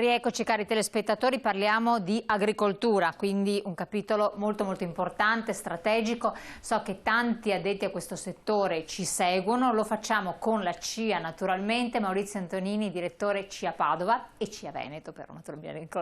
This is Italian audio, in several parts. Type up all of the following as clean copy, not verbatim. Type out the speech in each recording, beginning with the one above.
Rieccoci cari telespettatori, parliamo di agricoltura, quindi un capitolo molto importante, strategico. So che tanti addetti a questo settore ci seguono, lo facciamo con la CIA naturalmente. Maurizio Antonini, direttore CIA Padova e CIA Veneto, per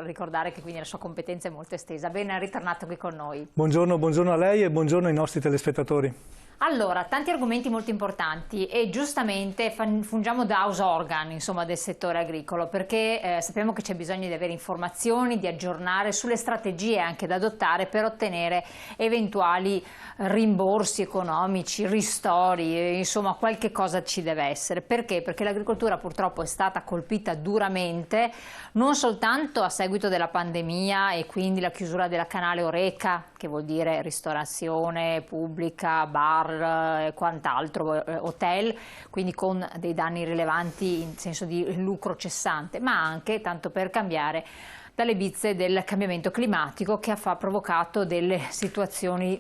ricordare che quindi la sua competenza è molto estesa. Ben ritornato qui con noi. Buongiorno a lei e buongiorno ai nostri telespettatori. Allora, tanti argomenti molto importanti e giustamente fungiamo da house organ, insomma, del settore agricolo, perché sappiamo che c'è bisogno di avere informazioni, di aggiornare sulle strategie anche da adottare per ottenere eventuali rimborsi economici, ristori, insomma qualche cosa ci deve essere. Perché? Perché l'agricoltura purtroppo è stata colpita duramente, non soltanto a seguito della pandemia e quindi la chiusura della canale Horeca, che vuol dire ristorazione pubblica, bar e quant'altro, hotel, quindi con dei danni rilevanti in senso di lucro cessante, ma anche, tanto per cambiare, dalle bizze del cambiamento climatico che ha provocato delle situazioni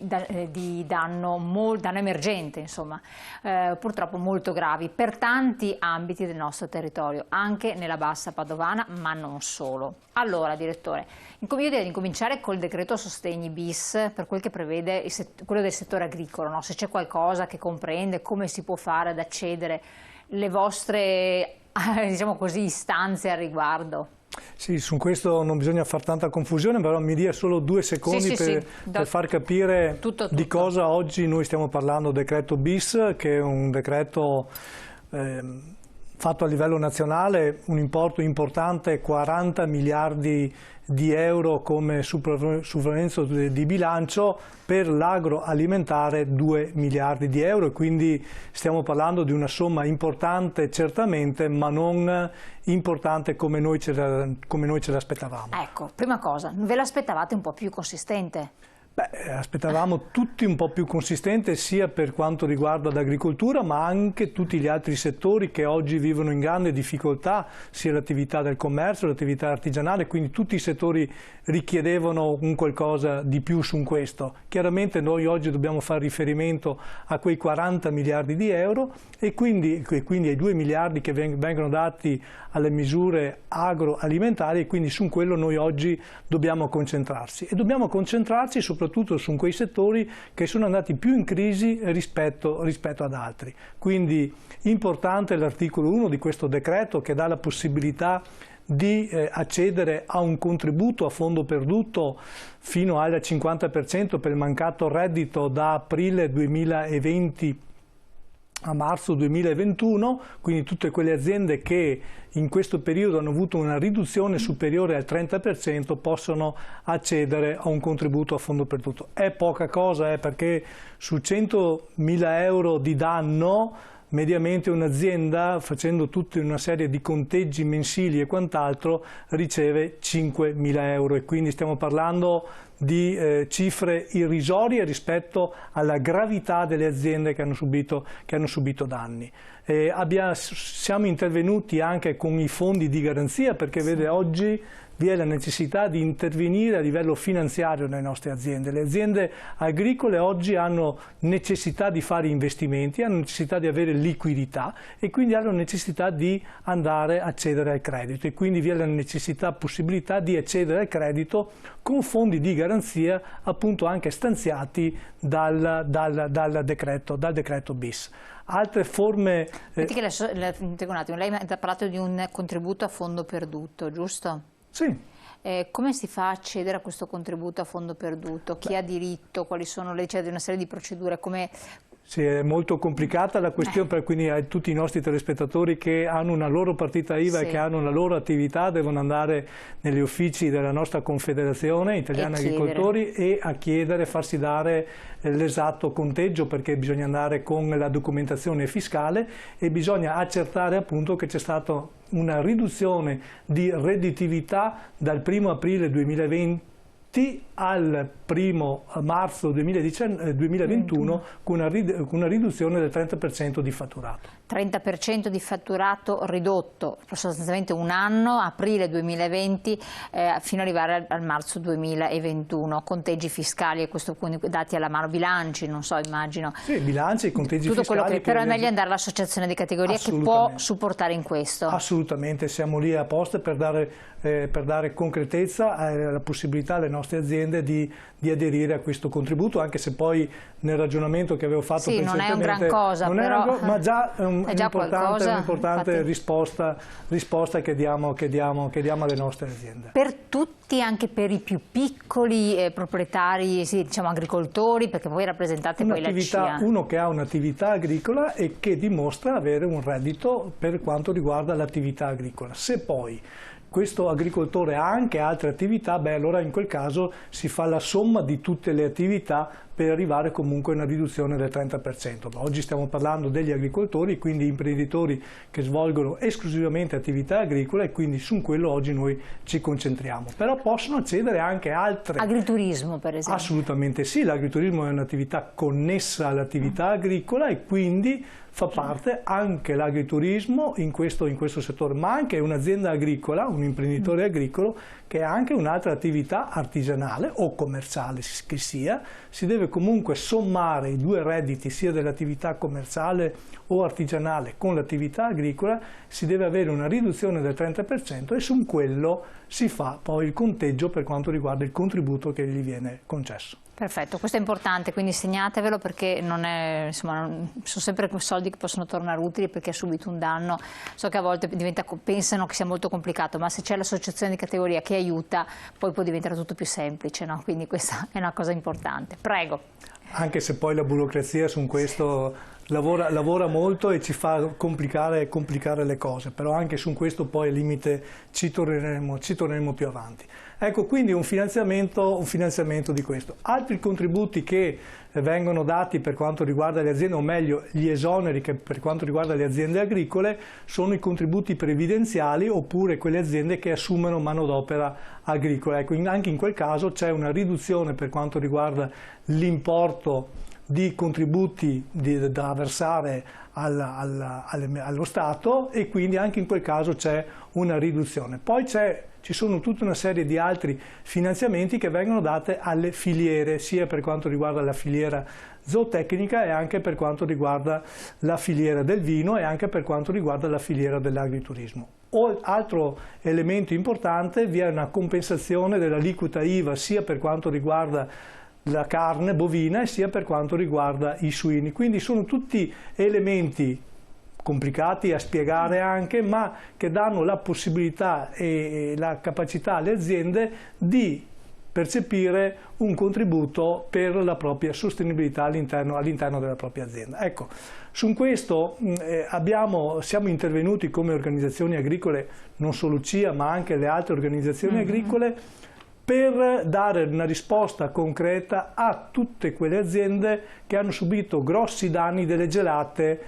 di danno emergente, insomma, purtroppo molto gravi per tanti ambiti del nostro territorio, anche nella bassa padovana, ma non solo. Allora, direttore, io direi di incominciare col decreto sostegni bis per quel che prevede quello del settore agricolo, no? Se c'è qualcosa che comprende come si può fare ad accedere, le vostre diciamo così, istanze al riguardo. Sì, su questo non bisogna fare tanta confusione, però mi dia solo 2 secondi per far capire tutto. Di cosa oggi noi stiamo parlando. Decreto bis, che è un decreto fatto a livello nazionale, un importo importante, 40 miliardi di euro come supplemento di bilancio, per l'agroalimentare 2 miliardi di euro, e quindi stiamo parlando di una somma importante certamente, ma non importante come noi ce l'aspettavamo. Ecco, prima cosa, ve l'aspettavate un po' più consistente? Beh, aspettavamo tutti un po' più consistente, sia per quanto riguarda l'agricoltura, ma anche tutti gli altri settori che oggi vivono in grande difficoltà, sia l'attività del commercio, l'attività artigianale, quindi tutti i settori richiedevano un qualcosa di più su questo. Chiaramente noi oggi dobbiamo fare riferimento a quei 40 miliardi di euro e quindi ai 2 miliardi che vengono dati alle misure agroalimentari, e quindi su quello noi oggi dobbiamo concentrarci. E dobbiamo concentrarci soprattutto su quei settori che sono andati più in crisi rispetto ad altri. Quindi importante l'articolo 1 di questo decreto, che dà la possibilità di accedere a un contributo a fondo perduto fino al 50% per il mancato reddito da aprile 2020 a marzo 2021, quindi tutte quelle aziende che in questo periodo hanno avuto una riduzione superiore al 30% possono accedere a un contributo a fondo perduto. È poca cosa, perché su 100.000 euro di danno mediamente un'azienda, facendo tutta una serie di conteggi mensili e quant'altro, riceve 5.000 euro, e quindi stiamo parlando di cifre irrisorie rispetto alla gravità delle aziende che hanno subito danni. Siamo intervenuti anche con i fondi di garanzia, perché vede, oggi vi è la necessità di intervenire a livello finanziario nelle nostre aziende. Le aziende agricole oggi hanno necessità di fare investimenti, hanno necessità di avere liquidità e quindi hanno necessità di andare a accedere al credito, e quindi vi è la possibilità di accedere al credito con fondi di garanzia, appunto anche stanziati dal decreto bis. Altre forme... un attimo, lei ha parlato di un contributo a fondo perduto, giusto? Sì. Come si fa a accedere a questo contributo a fondo perduto? Chi ha diritto? Quali sono c'è una serie di procedure? Sì, è molto complicata la questione, quindi a tutti i nostri telespettatori che hanno una loro partita IVA e che hanno una loro attività devono andare negli uffici della nostra Confederazione Italiana Agricoltori e a chiedere, farsi dare l'esatto conteggio, perché bisogna andare con la documentazione fiscale e bisogna accertare appunto che c'è stata una riduzione di redditività dal 1° aprile 2020 al 1° marzo 2021 con una riduzione del 30% di fatturato. 30% di fatturato ridotto, sostanzialmente un anno, aprile 2020 fino ad arrivare al marzo 2021, conteggi fiscali, e questo quindi dati alla mano, bilanci, non so, immagino. Sì, bilanci e conteggi tutto fiscali. Quello che, però è meglio andare all'associazione di categoria che può supportare in questo. Assolutamente, siamo lì apposta per dare concretezza alla possibilità alle nostre aziende di aderire a questo contributo, anche se poi nel ragionamento che avevo fatto precedentemente non è un gran cosa, però ma già è un'importante risposta che diamo alle nostre aziende. Per tutti, anche per i più piccoli proprietari, sì, diciamo agricoltori, perché voi rappresentate poi la CIA. Uno che ha un'attività agricola e che dimostra avere un reddito per quanto riguarda l'attività agricola. Se poi questo agricoltore ha anche altre attività, allora in quel caso si fa la somma di tutte le attività per arrivare comunque a una riduzione del 30%. Oggi stiamo parlando degli agricoltori, quindi imprenditori che svolgono esclusivamente attività agricola, e quindi su quello oggi noi ci concentriamo. Però possono accedere anche altre. Agriturismo, per esempio? Assolutamente sì, l'agriturismo è un'attività connessa all'attività agricola, e quindi fa parte anche l'agriturismo in questo settore, ma anche un'azienda agricola, un imprenditore agricolo che ha anche un'altra attività artigianale o commerciale che sia, si deve comunque sommare i due redditi sia dell'attività commerciale o artigianale con l'attività agricola, si deve avere una riduzione del 30% e su quello si fa poi il conteggio per quanto riguarda il contributo che gli viene concesso. Perfetto, questo è importante, quindi segnatevelo, perché non è, insomma, sono sempre soldi che possono tornare utili per chi ha subito un danno. So che a volte pensano che sia molto complicato, ma se c'è l'associazione di categoria che aiuta, poi può diventare tutto più semplice, no? Quindi questa è una cosa importante. Prego. Anche se poi la burocrazia su questo lavora molto e ci fa complicare le cose, però anche su questo poi al limite ci torneremo più avanti. Ecco, quindi un finanziamento di questo. Altri contributi che vengono dati per quanto riguarda le aziende, o meglio gli esoneri che per quanto riguarda le aziende agricole, sono i contributi previdenziali oppure quelle aziende che assumono manodopera agricola. Ecco, anche in quel caso c'è una riduzione per quanto riguarda l'importo di contributi da versare allo Stato, e quindi anche in quel caso c'è una riduzione. Poi ci sono tutta una serie di altri finanziamenti che vengono date alle filiere, sia per quanto riguarda la filiera zootecnica e anche per quanto riguarda la filiera del vino e anche per quanto riguarda la filiera dell'agriturismo. Altro elemento importante, vi è una compensazione dell'aliquota IVA sia per quanto riguarda la carne bovina e sia per quanto riguarda i suini. Quindi sono tutti elementi complicati a spiegare anche, ma che danno la possibilità e la capacità alle aziende di percepire un contributo per la propria sostenibilità all'interno della propria azienda. Ecco, su questo siamo intervenuti come organizzazioni agricole, non solo CIA ma anche le altre organizzazioni agricole, per dare una risposta concreta a tutte quelle aziende che hanno subito grossi danni delle gelate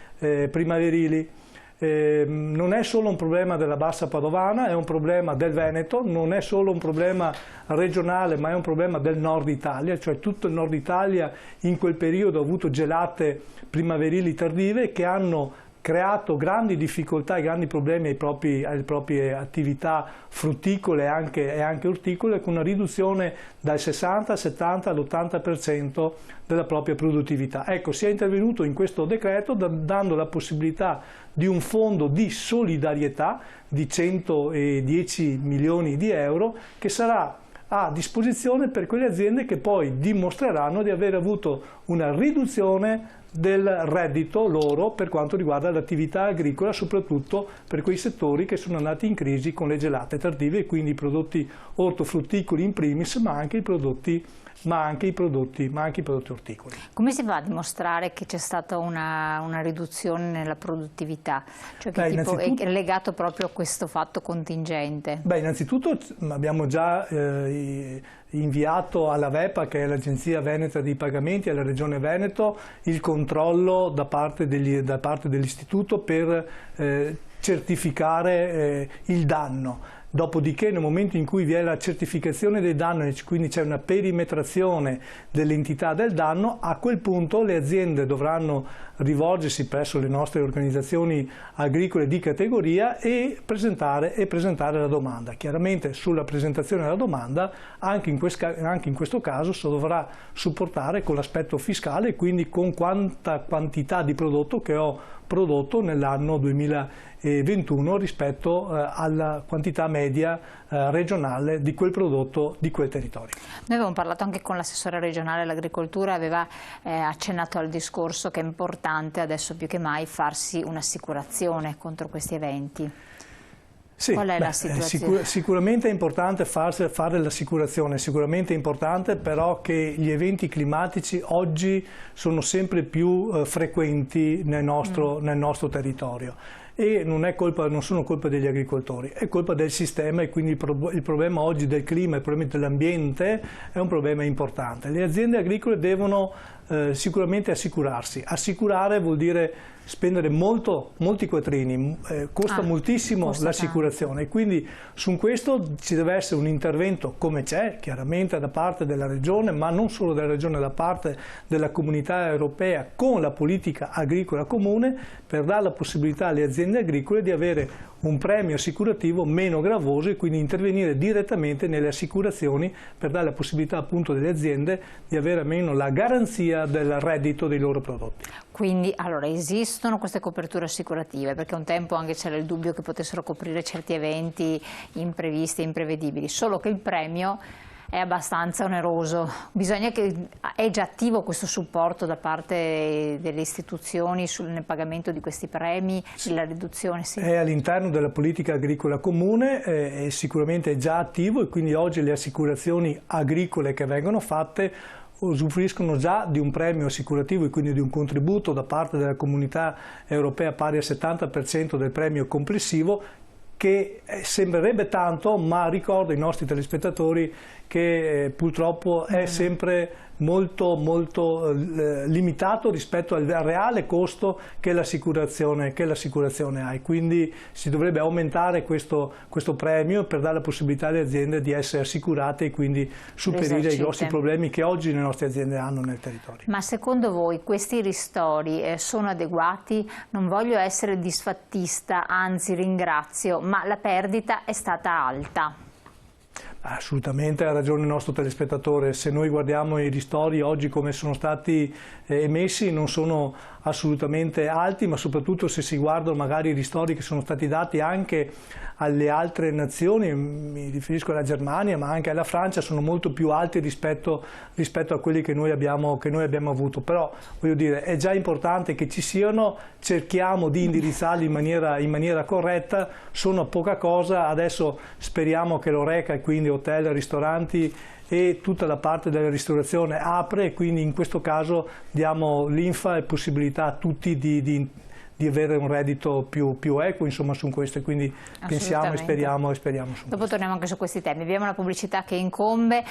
primaverili. Non è solo un problema della Bassa Padovana, è un problema del Veneto, non è solo un problema regionale ma è un problema del Nord Italia, cioè tutto il Nord Italia in quel periodo ha avuto gelate primaverili tardive che hanno creato grandi difficoltà e grandi problemi alle proprie attività frutticole e anche orticole, con una riduzione dal 60 al 70 all'80% della propria produttività. Ecco, si è intervenuto in questo decreto dando la possibilità di un fondo di solidarietà di 110 milioni di euro che sarà a disposizione per quelle aziende che poi dimostreranno di aver avuto una riduzione del reddito loro per quanto riguarda l'attività agricola, soprattutto per quei settori che sono andati in crisi con le gelate tardive, e quindi i prodotti ortofrutticoli in primis, ma anche i prodotti orticoli. Come si va a dimostrare che c'è stata una riduzione nella produttività? Cioè che tipo è legato proprio a questo fatto contingente? Innanzitutto abbiamo già inviato alla VEPA, che è l'Agenzia Veneta dei Pagamenti, alla Regione Veneto, il controllo da parte dell'Istituto per certificare il danno. Dopodiché nel momento in cui vi è la certificazione del danno e quindi c'è una perimetrazione dell'entità del danno, a quel punto le aziende dovranno rivolgersi presso le nostre organizzazioni agricole di categoria e presentare la domanda. Chiaramente sulla presentazione della domanda anche in questo caso si dovrà supportare con l'aspetto fiscale e quindi con quanta quantità di prodotto che ho prodotto nell'anno 2021 rispetto alla quantità media regionale di quel prodotto di quel territorio. Noi avevamo parlato anche con l'assessore regionale all'agricoltura, aveva accennato al discorso che è importante adesso più che mai farsi un'assicurazione contro questi eventi. Sì, qual è la situazione? Sicuramente è importante fare l'assicurazione, sicuramente è importante però che gli eventi climatici oggi sono sempre più frequenti nel nostro territorio e non sono colpa degli agricoltori, è colpa del sistema e quindi il problema oggi del clima, il problema dell'ambiente è un problema importante. Le aziende agricole devono sicuramente assicurarsi. Assicurare vuol dire spendere molti quattrini, costa moltissimo l'assicurazione e quindi su questo ci deve essere un intervento come c'è chiaramente da parte della Regione, ma non solo della Regione, da parte della Comunità Europea con la politica agricola comune per dare la possibilità alle aziende agricole di avere un premio assicurativo meno gravoso e quindi intervenire direttamente nelle assicurazioni per dare la possibilità appunto delle aziende di avere almeno la garanzia del reddito dei loro prodotti. Quindi allora esistono queste coperture assicurative, perché un tempo anche c'era il dubbio che potessero coprire certi eventi imprevisti e imprevedibili, solo che il premio è abbastanza oneroso. È già attivo questo supporto da parte delle istituzioni nel pagamento di questi premi, sì. La riduzione? Sì. È all'interno della politica agricola comune, è sicuramente già attivo e quindi oggi le assicurazioni agricole che vengono fatte usufruiscono già di un premio assicurativo e quindi di un contributo da parte della Comunità Europea pari al 70% del premio complessivo, che sembrerebbe tanto, ma ricordo ai nostri telespettatori che purtroppo è sempre molto limitato rispetto al reale costo che l'assicurazione ha e quindi si dovrebbe aumentare questo premio per dare la possibilità alle aziende di essere assicurate e quindi superare i grossi problemi che oggi le nostre aziende hanno nel territorio. Ma secondo voi questi ristori sono adeguati? Non voglio essere disfattista, anzi ringrazio, ma la perdita è stata alta. Assolutamente ha ragione il nostro telespettatore, se noi guardiamo i ristori oggi come sono stati emessi non sono assolutamente alti, ma soprattutto se si guardano magari i ristori che sono stati dati anche alle altre nazioni, mi riferisco alla Germania ma anche alla Francia, sono molto più alti rispetto a quelli che noi abbiamo avuto, però voglio dire è già importante che ci siano, cerchiamo di indirizzarli in maniera corretta, sono poca cosa, adesso speriamo che l'Horeca e quindi hotel, ristoranti e tutta la parte della ristorazione apre e quindi in questo caso diamo linfa e possibilità a tutti di avere un reddito più equo insomma su questo e quindi pensiamo e speriamo su questo. Dopo torniamo anche su questi temi, abbiamo una pubblicità che incombe,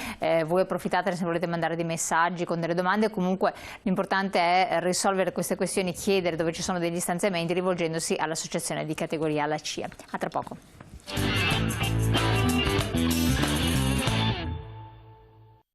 voi approfittate se volete mandare dei messaggi con delle domande, comunque l'importante è risolvere queste questioni, chiedere dove ci sono degli stanziamenti rivolgendosi all'associazione di categoria, alla CIA. A tra poco.